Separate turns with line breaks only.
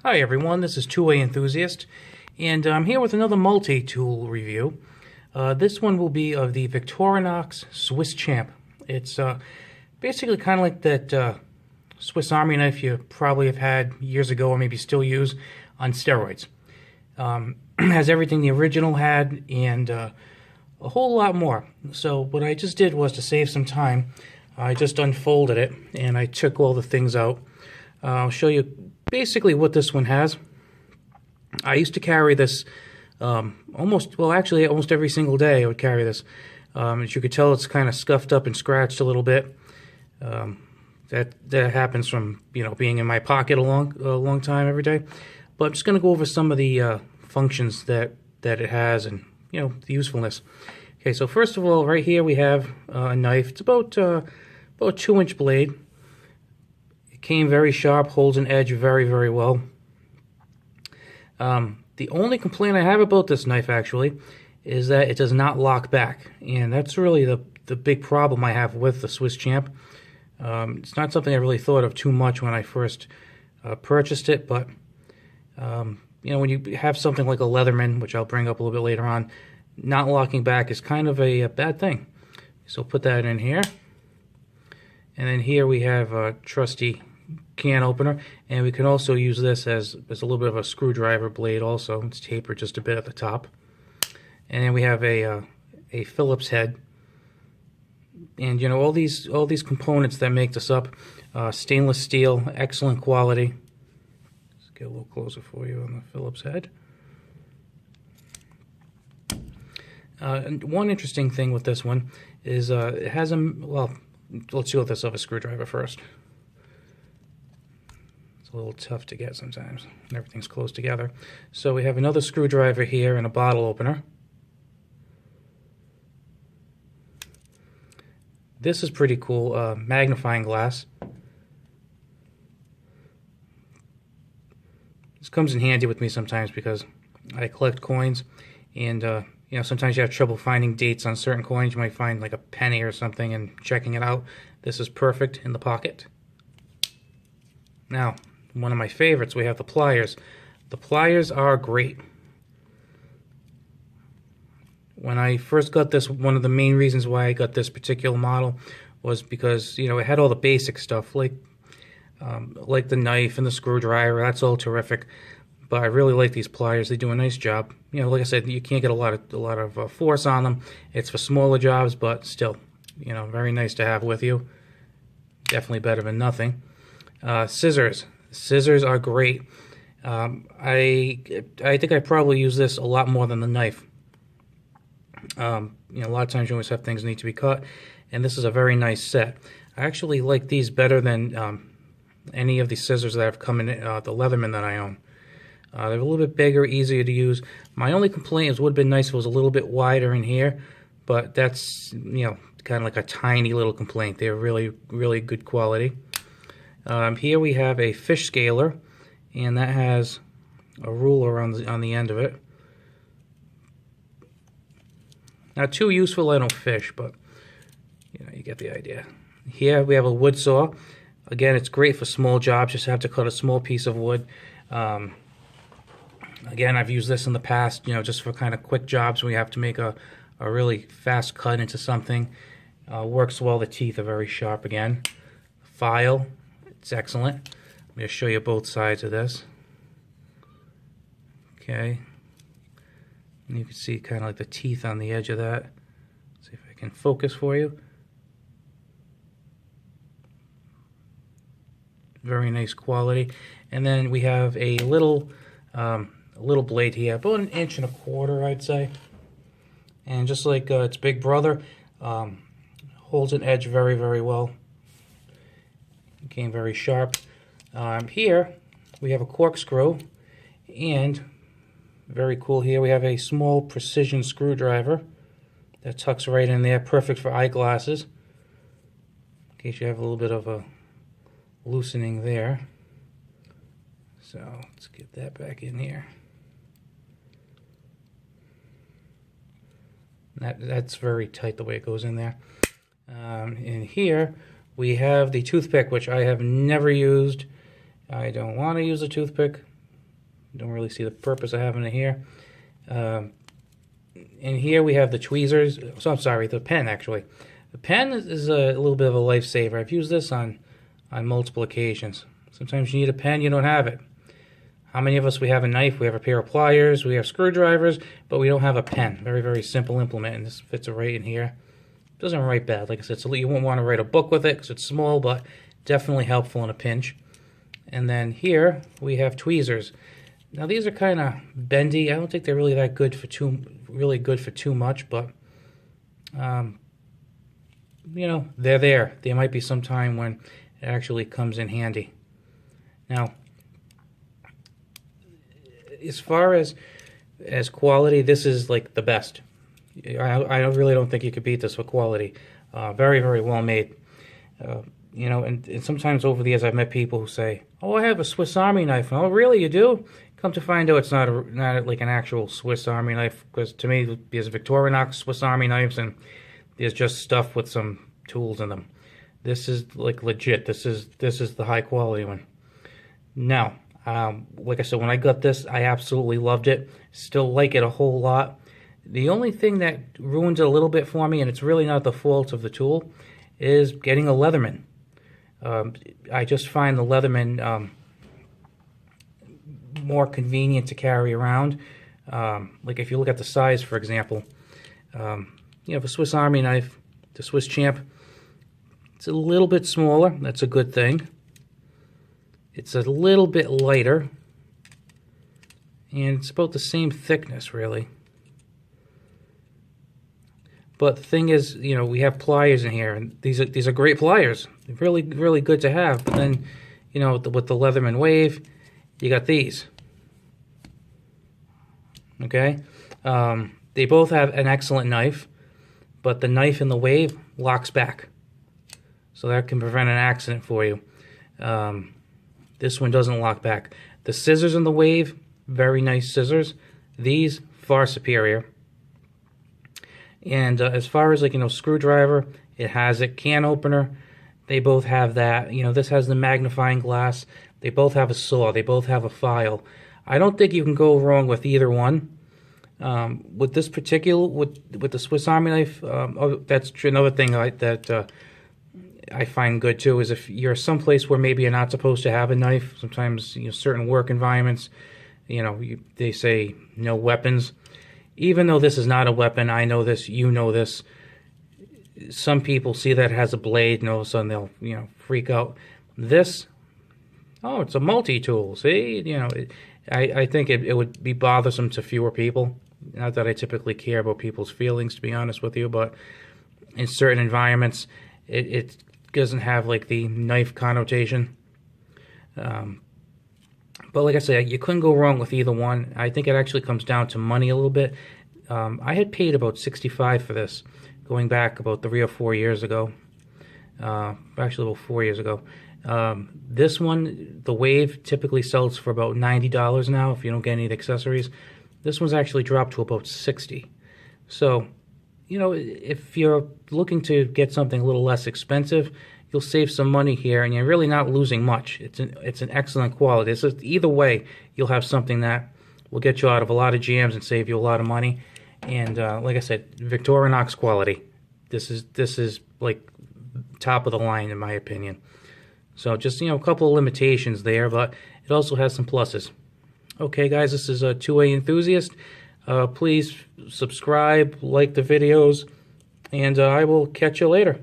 Hi everyone, this is 2A Enthusiast, and I'm here with another multi-tool review. This one will be of the Victorinox SwissChamp. It's basically kind of like that Swiss Army knife you probably have had years ago or maybe still use on steroids. Has everything the original had and a whole lot more. So what I just did was, to save some time, I just unfolded it and I took all the things out. I'll show you basically what this one has. I used to carry this almost every single day. I would carry this. As you could tell, it's kind of scuffed up and scratched a little bit. That happens from being in my pocket a long time every day. But I'm just going to go over some of the functions that it has and the usefulness. Okay, so first of all, right here we have a knife. It's about a 2-inch blade. It came very sharp, holds an edge very, very well. The only complaint I have about this knife actually is that it does not lock back, and that's really the big problem I have with the SwissChamp. It's not something I really thought of too much when I first purchased it, but when you have something like a Leatherman, which I'll bring up a little bit later on, not locking back is kind of a bad thing. So put that in here. And then here we have a trusty can opener, and we can also use this as a little bit of a screwdriver blade also. It's tapered just a bit at the top. And then we have a Phillips head. And all these components that make this up, stainless steel, excellent quality. Let's get a little closer for you on the Phillips head. And one interesting thing with this one is it has let's do this off a screwdriver first. It's a little tough to get sometimes. Everything's close together. So we have another screwdriver here and a bottle opener. This is pretty cool, magnifying glass. This comes in handy with me sometimes because I collect coins, and sometimes you have trouble finding dates on certain coins. You might find like a penny or something and checking it out. This is perfect in the pocket. Now, one of my favorites, we have the pliers. The pliers are great. When I first got this, one of the main reasons why I got this particular model was because it had all the basic stuff like the knife and the screwdriver. That's all terrific, but I really like these pliers. They do a nice job. Like I said, you can't get a lot of force on them. It's for smaller jobs, but still, very nice to have with you. Definitely better than nothing. Scissors. Scissors are great. I think I probably use this a lot more than the knife. A lot of times you always have things that need to be cut, and this is a very nice set. I actually like these better than any of the scissors that have come in the Leatherman that I own. They're a little bit bigger, easier to use. My only complaint is it would have been nice if it was a little bit wider in here, but that's kind of like a tiny little complaint. They're really, really good quality. Here we have a fish scaler, and that has a ruler on the end of it. Not too useful, I don't fish, but you get the idea. Here we have a wood saw. Again, it's great for small jobs. Just have to cut a small piece of wood. Again, I've used this in the past, just for kind of quick jobs when we have to make a really fast cut into something. Works well. The teeth are very sharp again. File, it's excellent. Let me just show you both sides of this. Okay. And you can see kind of like the teeth on the edge of that. See if I can focus for you. Very nice quality. And then we have a little blade here, about 1.25 inches, I'd say. And just like its big brother, holds an edge very, very well. It came very sharp. Here we have a corkscrew, and very cool, here we have a small precision screwdriver that tucks right in there, perfect for eyeglasses, in case you have a little bit of a loosening there. So let's get that back in here. That's very tight the way it goes in there. And here we have the toothpick, which I have never used. I don't want to use a toothpick. Don't really see the purpose of having it here. And here we have the tweezers. So I'm sorry, the pen actually. The pen is a little bit of a lifesaver. I've used this on multiple occasions. Sometimes you need a pen, you don't have it. How many of us, we have a knife, we have a pair of pliers, we have screwdrivers, but we don't have a pen. Very, very simple implement, and this fits right in here. Doesn't write bad. Like I said, so you won't want to write a book with it because it's small, but definitely helpful in a pinch. And then here we have tweezers. Now these are kind of bendy. I don't think they're really that good for too much, but you know, they're there. There might be some time when it actually comes in handy. Now, as far as quality, this is like the best. I really don't think you could beat this for quality. Very, very well made. You know, and sometimes over the years I've met people who say, "Oh, I have a Swiss Army knife." Oh, really? You do? Come to find out, it's not like an actual Swiss Army knife. Because to me, there's Victorinox Swiss Army knives, and there's just stuff with some tools in them. This is like legit. This is the high quality one. Now, like I said, when I got this, I absolutely loved it. Still like it a whole lot. The only thing that ruins it a little bit for me, and it's really not the fault of the tool, is getting a Leatherman. I just find the Leatherman more convenient to carry around. Like if you look at the size, for example, you have a Swiss Army knife, the SwissChamp. It's a little bit smaller. That's a good thing. It's a little bit lighter, and it's about the same thickness, really. But the thing is, you know, we have pliers in here, and these are great pliers. They're really, really good to have. But then, you know, with the Leatherman Wave, you got these. Okay? They both have an excellent knife, but the knife in the Wave locks back. So that can prevent an accident for you. This one doesn't lock back. The scissors in the Wave, very nice scissors. These, far superior. And as far as, like, you know, screwdriver, it has a can opener. They both have that. You know, this has the magnifying glass. They both have a saw. They both have a file. I don't think you can go wrong with either one. With this particular, with the Swiss Army knife, that's another thing that I find good too, is if you're someplace where maybe you're not supposed to have a knife. Sometimes, you know, certain work environments, you know, they say no weapons. Even though this is not a weapon, I know this, you know this. Some people see that it has a blade, and all of a sudden they'll, you know, freak out. This, oh, it's a multi-tool. See, you know, I think it would be bothersome to fewer people. Not that I typically care about people's feelings, to be honest with you, but in certain environments, it doesn't have like the knife connotation. But like I said, you couldn't go wrong with either one. I think it actually comes down to money a little bit. I had paid about $65 for this, going back about 3 or 4 years ago. Actually, about 4 years ago. This one, the Wave, typically sells for about $90 now if you don't get any accessories. This one's actually dropped to about $60. So, you know, if you're looking to get something a little less expensive, you'll save some money here, and you're really not losing much. It's an excellent quality. It's just, either way, you'll have something that will get you out of a lot of jams and save you a lot of money. And like I said, Victorinox quality. This is like top of the line in my opinion. So just, you know, a couple of limitations there, but it also has some pluses. Okay, guys, this is a 2A Enthusiast. Please subscribe, like the videos, and I will catch you later.